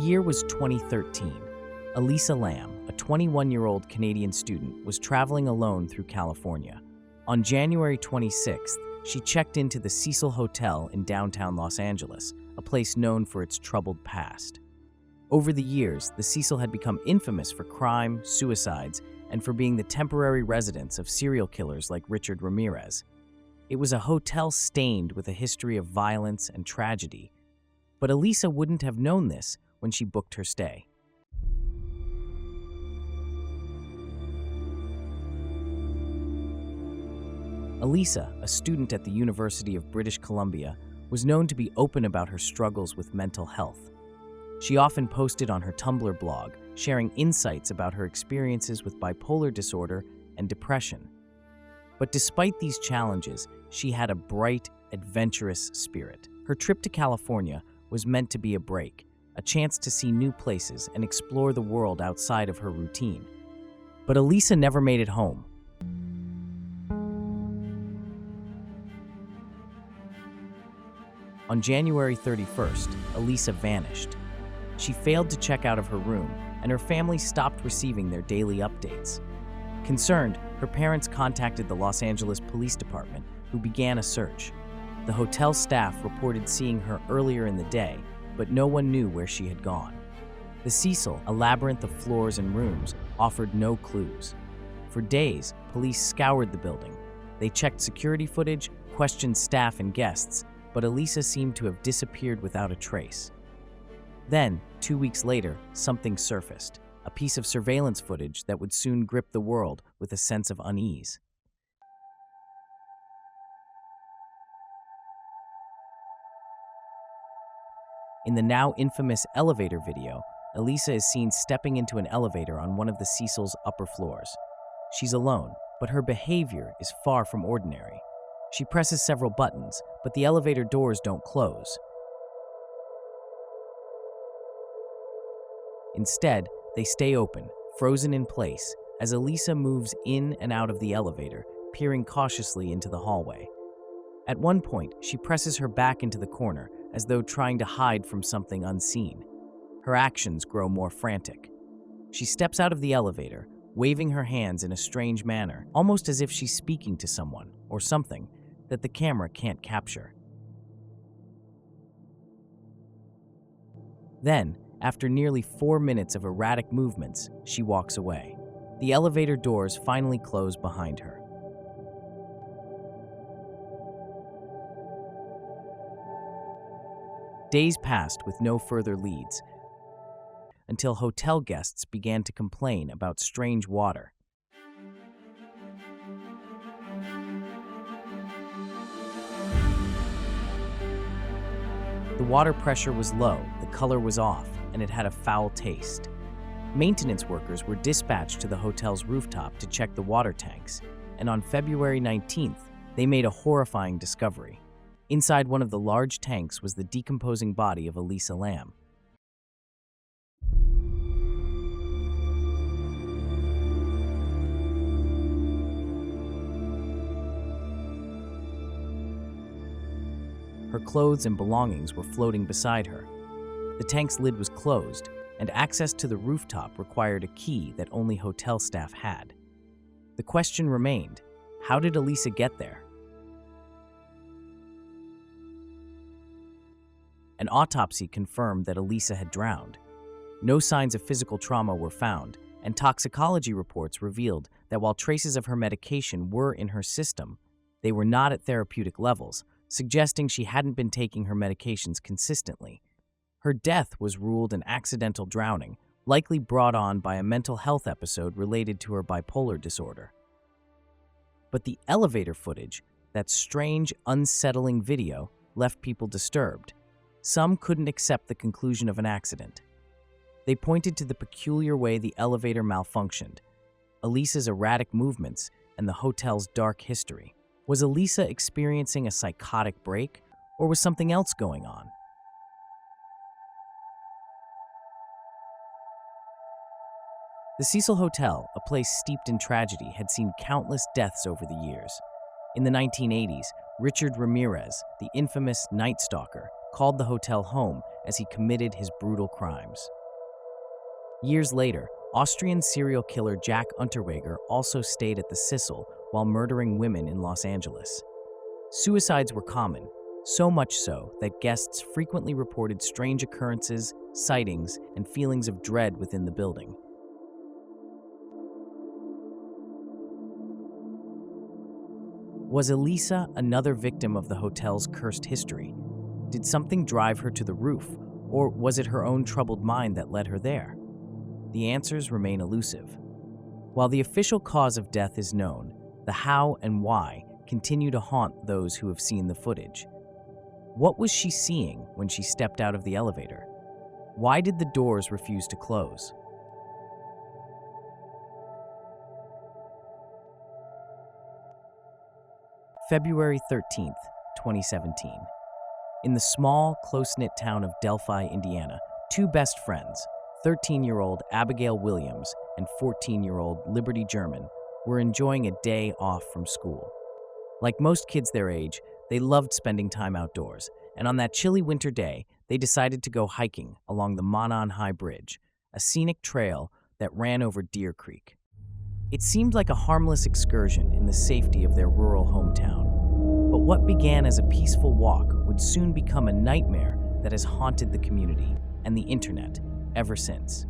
year was 2013. Elisa Lam, a 21-year-old Canadian student, was traveling alone through California. On January 26th, she checked into the Cecil Hotel in downtown Los Angeles, a place known for its troubled past. Over the years, the Cecil had become infamous for crime, suicides, and for being the temporary residence of serial killers like Richard Ramirez. It was a hotel stained with a history of violence and tragedy, but Elisa wouldn't have known this when she booked her stay. Elisa, a student at the University of British Columbia, was known to be open about her struggles with mental health. She often posted on her Tumblr blog, sharing insights about her experiences with bipolar disorder and depression. But despite these challenges, she had a bright, adventurous spirit. Her trip to California was meant to be a break, a chance to see new places and explore the world outside of her routine. But Elisa never made it home. On January 31st, Elisa vanished. She failed to check out of her room, and her family stopped receiving their daily updates. Concerned, her parents contacted the Los Angeles Police Department, who began a search. The hotel staff reported seeing her earlier in the day, but no one knew where she had gone. The Cecil, a labyrinth of floors and rooms, offered no clues. For days, police scoured the building. They checked security footage, questioned staff and guests, but Elisa seemed to have disappeared without a trace. Then, 2 weeks later, something surfaced, a piece of surveillance footage that would soon grip the world with a sense of unease. In the now infamous elevator video, Elisa is seen stepping into an elevator on one of the Cecil's upper floors. She's alone, but her behavior is far from ordinary. She presses several buttons, but the elevator doors don't close. Instead, they stay open, frozen in place, as Elisa moves in and out of the elevator, peering cautiously into the hallway. At one point, she presses her back into the corner, as though trying to hide from something unseen. Her actions grow more frantic. She steps out of the elevator, waving her hands in a strange manner, almost as if she's speaking to someone or something that the camera can't capture. Then, after nearly 4 minutes of erratic movements, she walks away. The elevator doors finally close behind her. Days passed with no further leads, until hotel guests began to complain about strange water. The water pressure was low, the color was off, and it had a foul taste. Maintenance workers were dispatched to the hotel's rooftop to check the water tanks, and on February 19th, they made a horrifying discovery. Inside one of the large tanks was the decomposing body of Elisa Lam. Her clothes and belongings were floating beside her. The tank's lid was closed, and access to the rooftop required a key that only hotel staff had. The question remained, how did Elisa get there? An autopsy confirmed that Elisa had drowned. No signs of physical trauma were found, and toxicology reports revealed that while traces of her medication were in her system, they were not at therapeutic levels, suggesting she hadn't been taking her medications consistently. Her death was ruled an accidental drowning, likely brought on by a mental health episode related to her bipolar disorder. But the elevator footage, that strange, unsettling video, left people disturbed. Some couldn't accept the conclusion of an accident. They pointed to the peculiar way the elevator malfunctioned, Elisa's erratic movements, and the hotel's dark history. Was Elisa experiencing a psychotic break, or was something else going on? The Cecil Hotel, a place steeped in tragedy, had seen countless deaths over the years. In the 1980s, Richard Ramirez, the infamous Night Stalker, called the hotel home as he committed his brutal crimes. Years later, Austrian serial killer Jack Unterweger also stayed at the Cecil while murdering women in Los Angeles. Suicides were common, so much so that guests frequently reported strange occurrences, sightings, and feelings of dread within the building. Was Elisa another victim of the hotel's cursed history? Did something drive her to the roof, or was it her own troubled mind that led her there? The answers remain elusive. While the official cause of death is known, the how and why continue to haunt those who have seen the footage. What was she seeing when she stepped out of the elevator? Why did the doors refuse to close? February 13th, 2017. In the small, close-knit town of Delphi, Indiana, two best friends, 13-year-old Abigail Williams and 14-year-old Liberty German, were enjoying a day off from school. Like most kids their age, they loved spending time outdoors, and on that chilly winter day, they decided to go hiking along the Monon High Bridge, a scenic trail that ran over Deer Creek. It seemed like a harmless excursion in the safety of their rural hometown. But what began as a peaceful walk would soon become a nightmare that has haunted the community and the internet ever since.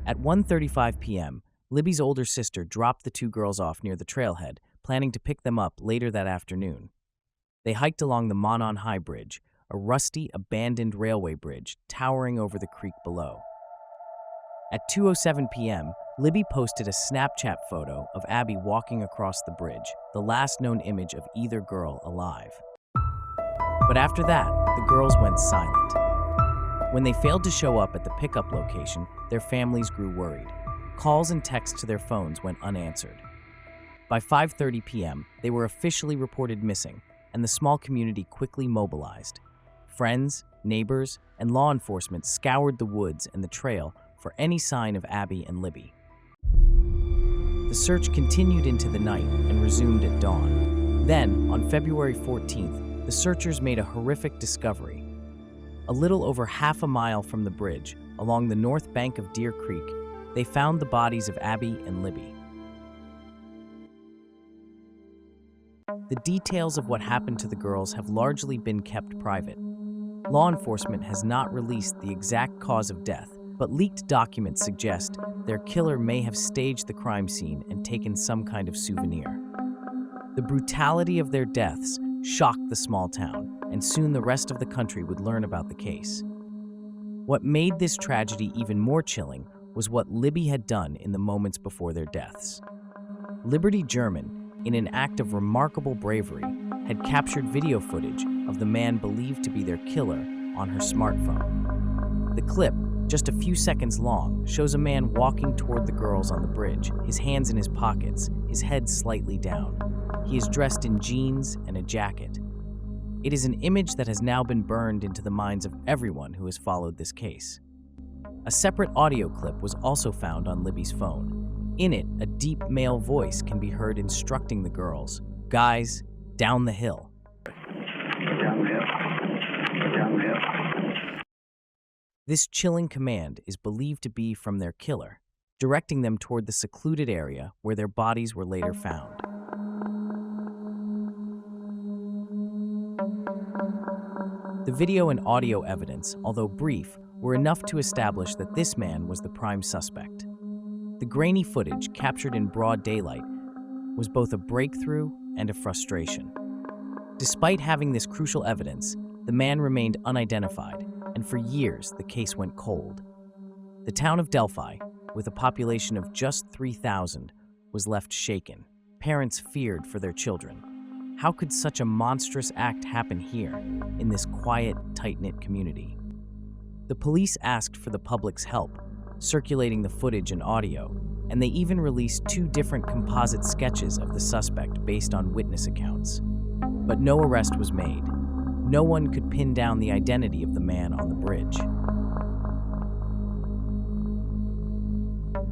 At 1:35 p.m., Libby's older sister dropped the two girls off near the trailhead, planning to pick them up later that afternoon. They hiked along the Monon High Bridge, a rusty, abandoned railway bridge towering over the creek below. At 2:07 p.m., Libby posted a Snapchat photo of Abby walking across the bridge, the last known image of either girl alive. But after that, the girls went silent. When they failed to show up at the pickup location, their families grew worried. Calls and texts to their phones went unanswered. By 5:30 p.m., they were officially reported missing, and the small community quickly mobilized. Friends, neighbors, and law enforcement scoured the woods and the trail for any sign of Abby and Libby. The search continued into the night and resumed at dawn. Then, on February 14th, the searchers made a horrific discovery. A little over half a mile from the bridge, along the north bank of Deer Creek, they found the bodies of Abby and Libby. The details of what happened to the girls have largely been kept private. Law enforcement has not released the exact cause of death, but leaked documents suggest their killer may have staged the crime scene and taken some kind of souvenir. The brutality of their deaths shocked the small town, and soon the rest of the country would learn about the case. What made this tragedy even more chilling was what Libby had done in the moments before their deaths. Liberty German, in an act of remarkable bravery, had captured video footage of the man believed to be their killer on her smartphone. The clip, just a few seconds long, shows a man walking toward the girls on the bridge, his hands in his pockets, his head slightly down. He is dressed in jeans and a jacket. It is an image that has now been burned into the minds of everyone who has followed this case. A separate audio clip was also found on Libby's phone. In it, a deep male voice can be heard instructing the girls, "Guys, down the hill." Down the hill. Down the hill. This chilling command is believed to be from their killer, directing them toward the secluded area where their bodies were later found. The video and audio evidence, although brief, were enough to establish that this man was the prime suspect. The grainy footage, captured in broad daylight, was both a breakthrough and a frustration. Despite having this crucial evidence, the man remained unidentified, and for years the case went cold. The town of Delphi, with a population of just 3,000, was left shaken. Parents feared for their children. How could such a monstrous act happen here, in this quiet, tight-knit community? The police asked for the public's help, circulating the footage and audio, and they even released 2 different composite sketches of the suspect based on witness accounts. But no arrest was made. No one could pin down the identity of the man on the bridge.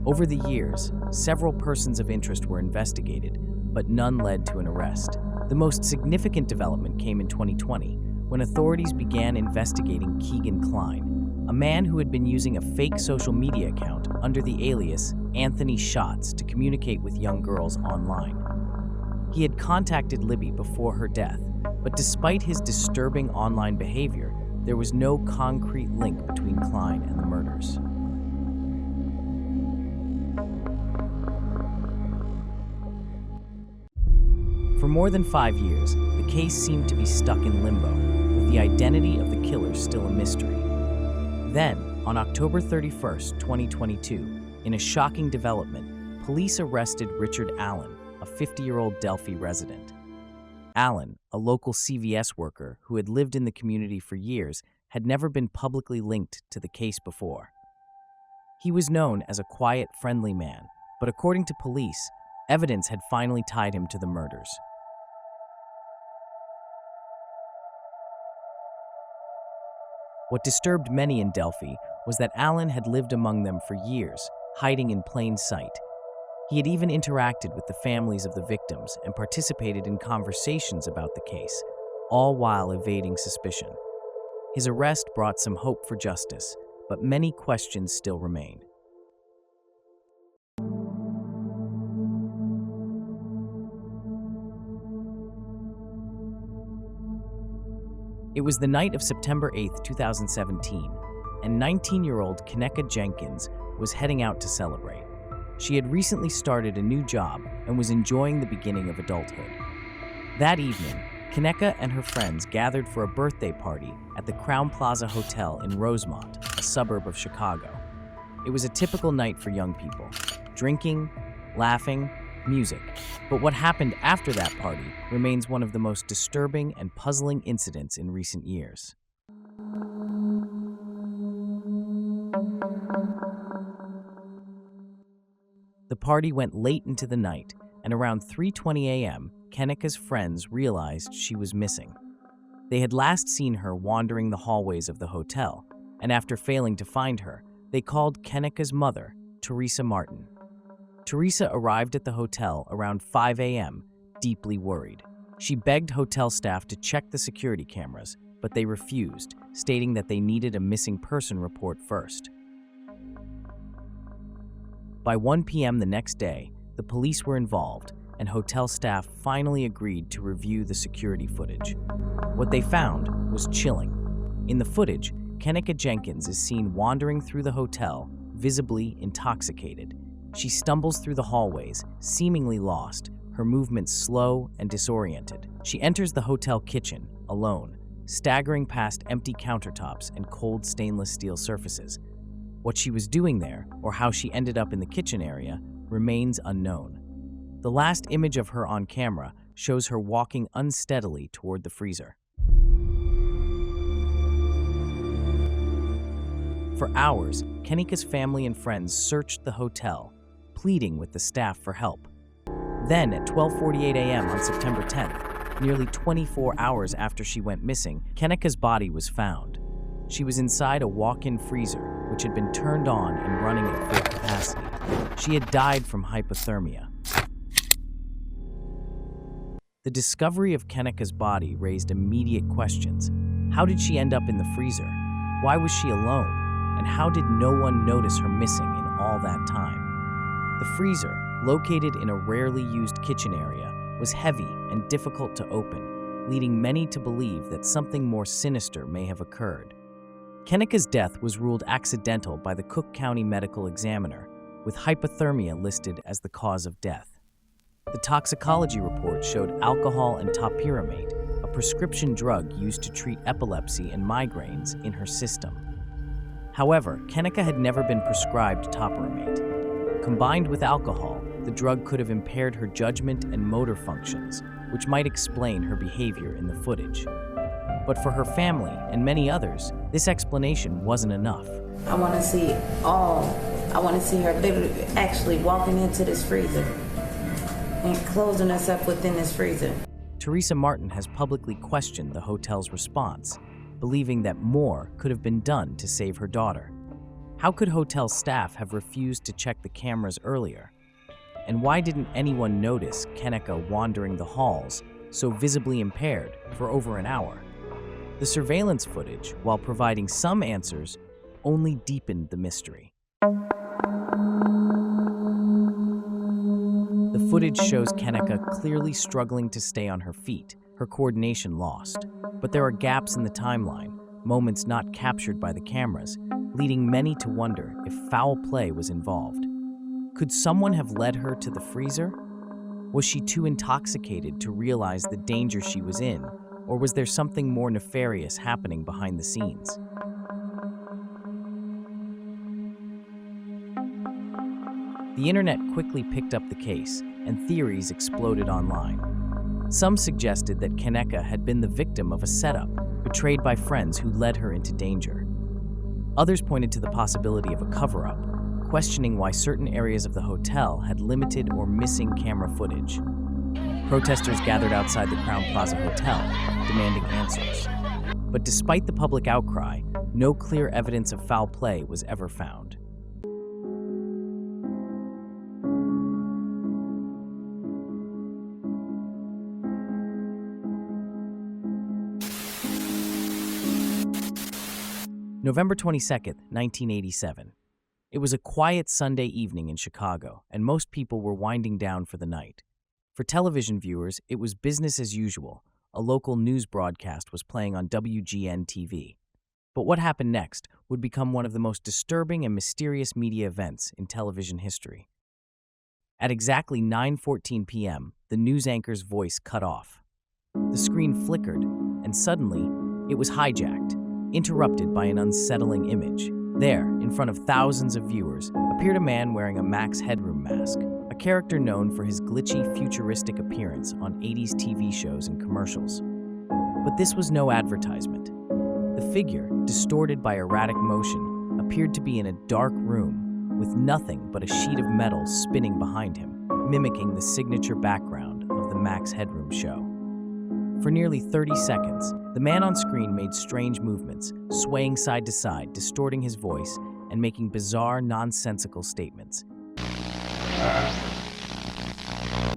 Over the years, several persons of interest were investigated, but none led to an arrest. The most significant development came in 2020, when authorities began investigating Keegan Kline, a man who had been using a fake social media account under the alias Anthony Shots to communicate with young girls online. He had contacted Libby before her death, but despite his disturbing online behavior, there was no concrete link between Kline and the murders. For more than 5 years, the case seemed to be stuck in limbo, with the identity of the killer still a mystery. Then, on October 31st, 2022, in a shocking development, police arrested Richard Allen, a 50-year-old Delphi resident. Allen, a local CVS worker who had lived in the community for years, had never been publicly linked to the case before. He was known as a quiet, friendly man, but according to police, evidence had finally tied him to the murders. What disturbed many in Delphi was that Allen had lived among them for years, hiding in plain sight. He had even interacted with the families of the victims and participated in conversations about the case, all while evading suspicion. His arrest brought some hope for justice, but many questions still remain. It was the night of September 8, 2017, and 19-year-old Kenneka Jenkins was heading out to celebrate. She had recently started a new job and was enjoying the beginning of adulthood. That evening, Kenneka and her friends gathered for a birthday party at the Crowne Plaza Hotel in Rosemont, a suburb of Chicago. It was a typical night for young people: drinking, laughing, music. But what happened after that party remains one of the most disturbing and puzzling incidents in recent years. The party went late into the night, and around 3:20 a.m., Kenneka's friends realized she was missing. They had last seen her wandering the hallways of the hotel, and after failing to find her, they called Kenneka's mother, Teresa Martin. Teresa arrived at the hotel around 5 a.m., deeply worried. She begged hotel staff to check the security cameras, but they refused, stating that they needed a missing person report first. By 1 p.m. the next day, the police were involved, and hotel staff finally agreed to review the security footage. What they found was chilling. In the footage, Kenneka Jenkins is seen wandering through the hotel, visibly intoxicated. She stumbles through the hallways, seemingly lost, her movements slow and disoriented. She enters the hotel kitchen, alone, staggering past empty countertops and cold stainless steel surfaces. What she was doing there, or how she ended up in the kitchen area, remains unknown. The last image of her on camera shows her walking unsteadily toward the freezer. For hours, Kenneka's family and friends searched the hotel, pleading with the staff for help. Then, at 12:48 a.m. on September 10th, nearly 24 hours after she went missing, Kenneka's body was found. She was inside a walk-in freezer, which had been turned on and running at full capacity. She had died from hypothermia. The discovery of Kenneka's body raised immediate questions. How did she end up in the freezer? Why was she alone? And how did no one notice her missing in all that time? The freezer, located in a rarely used kitchen area, was heavy and difficult to open, leading many to believe that something more sinister may have occurred. Kenneka's death was ruled accidental by the Cook County Medical Examiner, with hypothermia listed as the cause of death. The toxicology report showed alcohol and topiramate, a prescription drug used to treat epilepsy and migraines, in her system. However, Kenneka had never been prescribed topiramate. Combined with alcohol, the drug could have impaired her judgment and motor functions, which might explain her behavior in the footage. But for her family and many others, this explanation wasn't enough. I want to see her literally actually walking into this freezer and closing us up within this freezer. Teresa Martin has publicly questioned the hotel's response, believing that more could have been done to save her daughter. How could hotel staff have refused to check the cameras earlier? And why didn't anyone notice Kenneka wandering the halls, so visibly impaired, for over an hour? The surveillance footage, while providing some answers, only deepened the mystery. The footage shows Kenneka clearly struggling to stay on her feet, her coordination lost. But there are gaps in the timeline, moments not captured by the cameras, leading many to wonder if foul play was involved. Could someone have led her to the freezer? Was she too intoxicated to realize the danger she was in, or was there something more nefarious happening behind the scenes? The internet quickly picked up the case, and theories exploded online. Some suggested that Kenneka had been the victim of a setup, betrayed by friends who led her into danger. Others pointed to the possibility of a cover-up, questioning why certain areas of the hotel had limited or missing camera footage. Protesters gathered outside the Crowne Plaza Hotel, demanding answers. But despite the public outcry, no clear evidence of foul play was ever found. November 22nd, 1987. It was a quiet Sunday evening in Chicago, and most people were winding down for the night. For television viewers, it was business as usual. A local news broadcast was playing on WGN-TV. But what happened next would become one of the most disturbing and mysterious media events in television history. At exactly 9:14 p.m., the news anchor's voice cut off. The screen flickered, and suddenly, it was hijacked, interrupted by an unsettling image. There, in front of thousands of viewers, appeared a man wearing a Max Headroom mask, a character known for his glitchy, futuristic appearance on 80s TV shows and commercials. But this was no advertisement. The figure, distorted by erratic motion, appeared to be in a dark room with nothing but a sheet of metal spinning behind him, mimicking the signature background of the Max Headroom show. For nearly 30 seconds, the man on screen made strange movements, swaying side to side, distorting his voice, and making bizarre, nonsensical statements.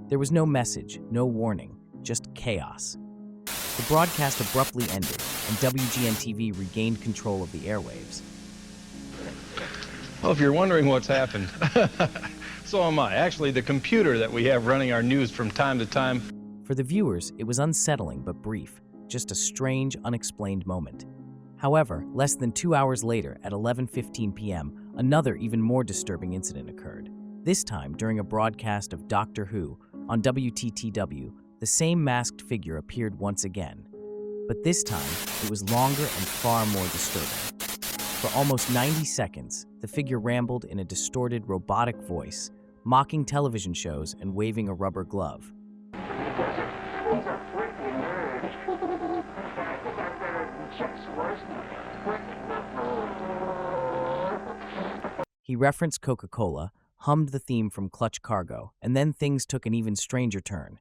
There was no message, no warning, just chaos. The broadcast abruptly ended, and WGN-TV regained control of the airwaves. Well, if you're wondering what's happened, so am I. Actually, the computer that we have running our news from time to time. For the viewers, it was unsettling but brief, just a strange, unexplained moment. However, less than 2 hours later, at 11:15 p.m., another even more disturbing incident occurred. This time, during a broadcast of Doctor Who on WTTW, the same masked figure appeared once again. But this time, it was longer and far more disturbing. For almost 90 seconds, the figure rambled in a distorted, robotic voice, mocking television shows and waving a rubber glove. He referenced Coca-Cola, hummed the theme from Clutch Cargo, and then things took an even stranger turn.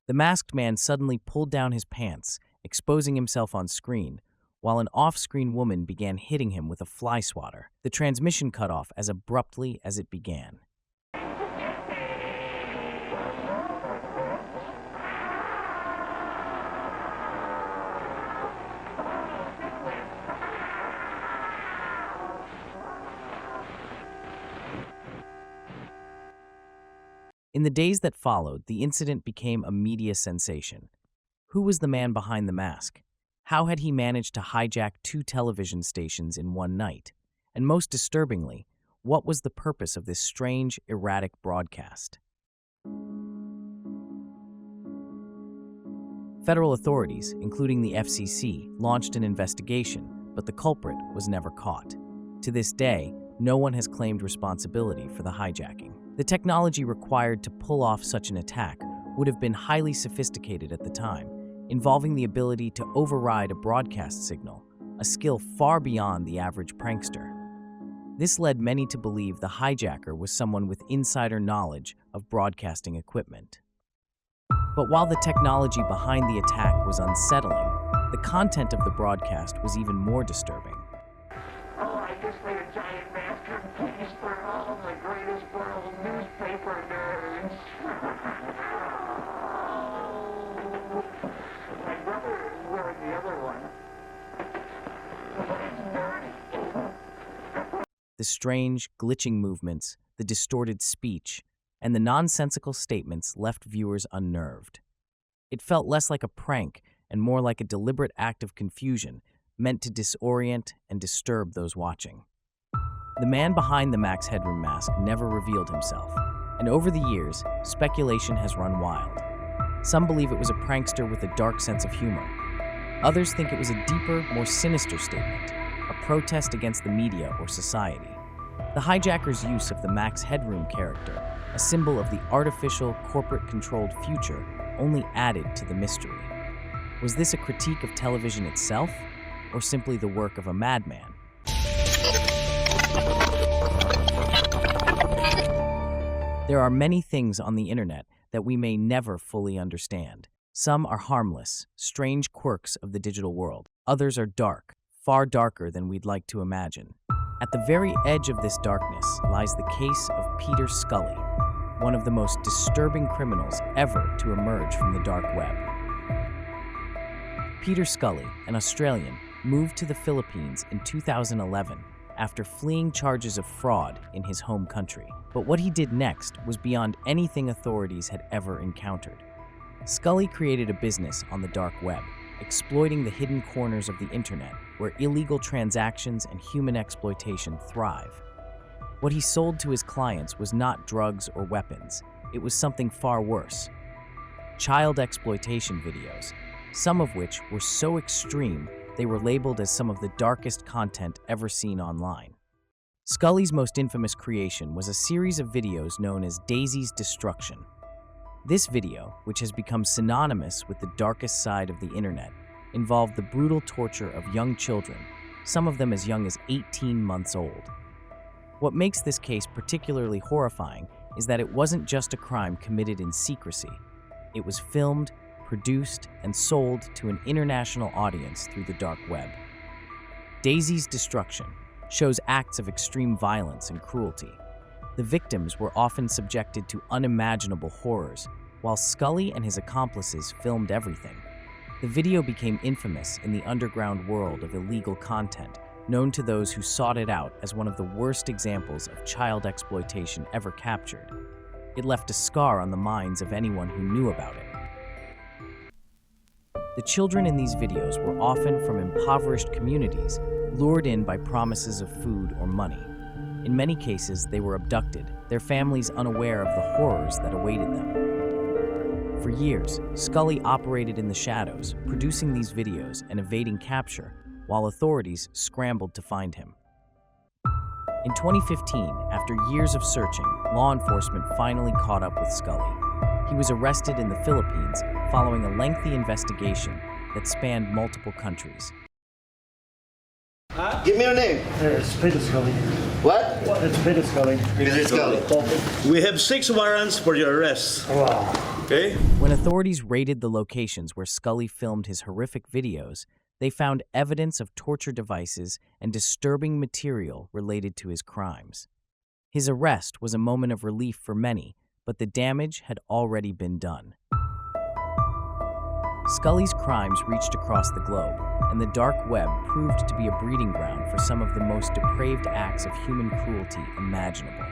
The masked man suddenly pulled down his pants, exposing himself on screen, while an off-screen woman began hitting him with a fly swatter. The transmission cut off as abruptly as it began. In the days that followed, the incident became a media sensation. Who was the man behind the mask? How had he managed to hijack 2 television stations in one night? And most disturbingly, what was the purpose of this strange, erratic broadcast? Federal authorities, including the FCC, launched an investigation, but the culprit was never caught. To this day, no one has claimed responsibility for the hijacking. The technology required to pull off such an attack would have been highly sophisticated at the time, involving the ability to override a broadcast signal, a skill far beyond the average prankster. This led many to believe the hijacker was someone with insider knowledge of broadcasting equipment. But while the technology behind the attack was unsettling, the content of the broadcast was even more disturbing. Oh, just made a giant masterpiece for all the greatest world newspaper nerds. My brother is wearing the other one. But it's nerdy. The strange, glitching movements, the distorted speech, and the nonsensical statements left viewers unnerved. It felt less like a prank and more like a deliberate act of confusion meant to disorient and disturb those watching. The man behind the Max Headroom mask never revealed himself, and over the years, speculation has run wild. Some believe it was a prankster with a dark sense of humor. Others think it was a deeper, more sinister statement, a protest against the media or society. The hijacker's use of the Max Headroom character, a symbol of the artificial, corporate-controlled future, only added to the mystery. Was this a critique of television itself, or simply the work of a madman? There are many things on the internet that we may never fully understand. Some are harmless, strange quirks of the digital world. Others are dark, far darker than we'd like to imagine. At the very edge of this darkness lies the case of Peter Scully, one of the most disturbing criminals ever to emerge from the dark web. Peter Scully, an Australian, moved to the Philippines in 2011 after fleeing charges of fraud in his home country. But what he did next was beyond anything authorities had ever encountered. Scully created a business on the dark web, exploiting the hidden corners of the internet where illegal transactions and human exploitation thrive. What he sold to his clients was not drugs or weapons. It was something far worse. Child exploitation videos, some of which were so extreme they were labeled as some of the darkest content ever seen online. Scully's most infamous creation was a series of videos known as Daisy's Destruction. This video, which has become synonymous with the darkest side of the internet, involved the brutal torture of young children, some of them as young as 18 months old. What makes this case particularly horrifying is that it wasn't just a crime committed in secrecy. It was filmed, produced, and sold to an international audience through the dark web. Daisy's Destruction shows acts of extreme violence and cruelty. The victims were often subjected to unimaginable horrors, while Scully and his accomplices filmed everything. The video became infamous in the underground world of illegal content, known to those who sought it out as one of the worst examples of child exploitation ever captured. It left a scar on the minds of anyone who knew about it. The children in these videos were often from impoverished communities, lured in by promises of food or money. In many cases, they were abducted, their families unaware of the horrors that awaited them. For years, Scully operated in the shadows, producing these videos and evading capture, while authorities scrambled to find him. In 2015, after years of searching, law enforcement finally caught up with Scully. He was arrested in the Philippines following a lengthy investigation that spanned multiple countries. Give me your name. It's Peter Scully. What? It's Peter Scully. Peter Scully. We have 6 warrants for your arrest. Wow. Okay? When authorities raided the locations where Scully filmed his horrific videos, they found evidence of torture devices and disturbing material related to his crimes. His arrest was a moment of relief for many, but the damage had already been done. Scully's crimes reached across the globe, and the dark web proved to be a breeding ground for some of the most depraved acts of human cruelty imaginable.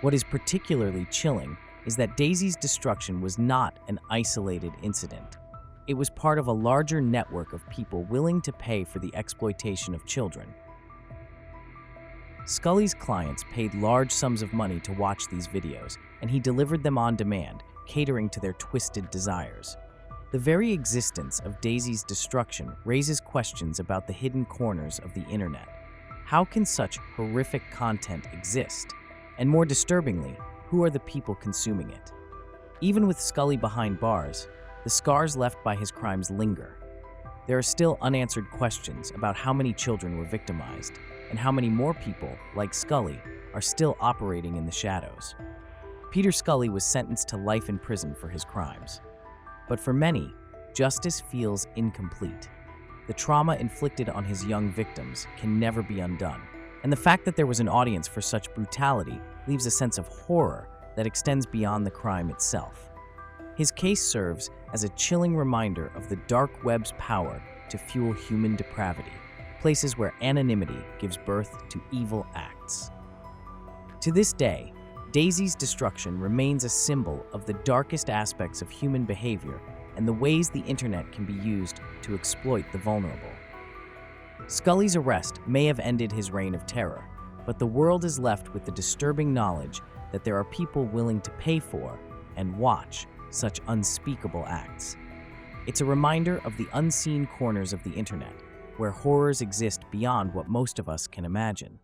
What is particularly chilling is that Daisy's Destruction was not an isolated incident. It was part of a larger network of people willing to pay for the exploitation of children. Scully's clients paid large sums of money to watch these videos, and he delivered them on demand, catering to their twisted desires. The very existence of Daisy's Destruction raises questions about the hidden corners of the internet. How can such horrific content exist? And more disturbingly, who are the people consuming it? Even with Scully behind bars, the scars left by his crimes linger. There are still unanswered questions about how many children were victimized, and how many more people, like Scully, are still operating in the shadows. Peter Scully was sentenced to life in prison for his crimes. But for many, justice feels incomplete. the trauma inflicted on his young victims can never be undone. And the fact that there was an audience for such brutality leaves a sense of horror that extends beyond the crime itself. His case serves as a chilling reminder of the dark web's power to fuel human depravity, places where anonymity gives birth to evil acts. To this day, Daisy's destruction remains a symbol of the darkest aspects of human behavior and the ways the internet can be used to exploit the vulnerable. Scully's arrest may have ended his reign of terror, but the world is left with the disturbing knowledge that there are people willing to pay for and watch such unspeakable acts. It's a reminder of the unseen corners of the internet, where horrors exist beyond what most of us can imagine.